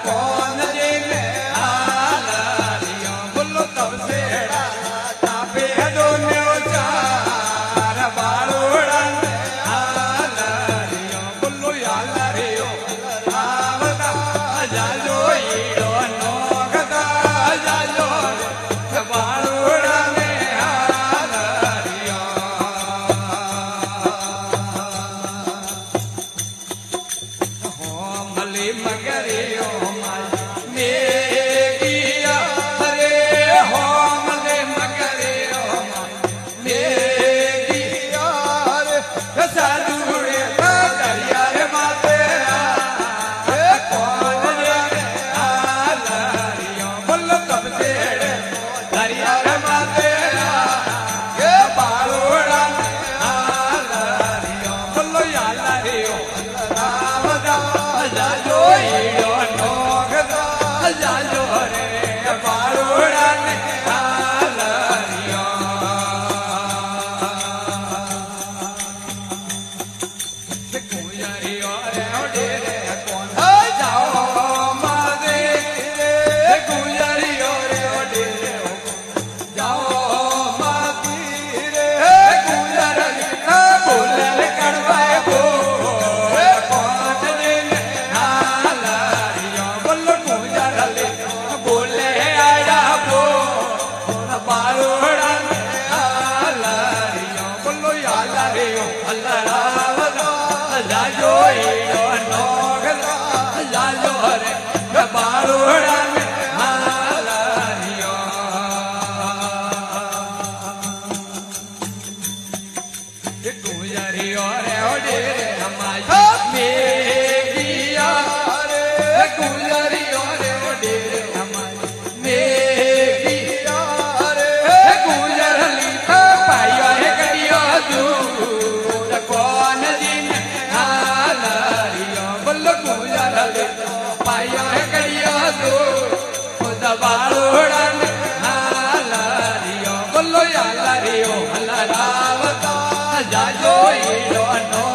कौन जी ने हालरियो बोलो तब से तापे दोने चार बालूड़ा ने हालरियो बोलो यालरियो आवता जाजो ईड़ो नोगता जाजो बालूड़ा ने हालरियो हो मली मगरियो जाजो ईड़ो नो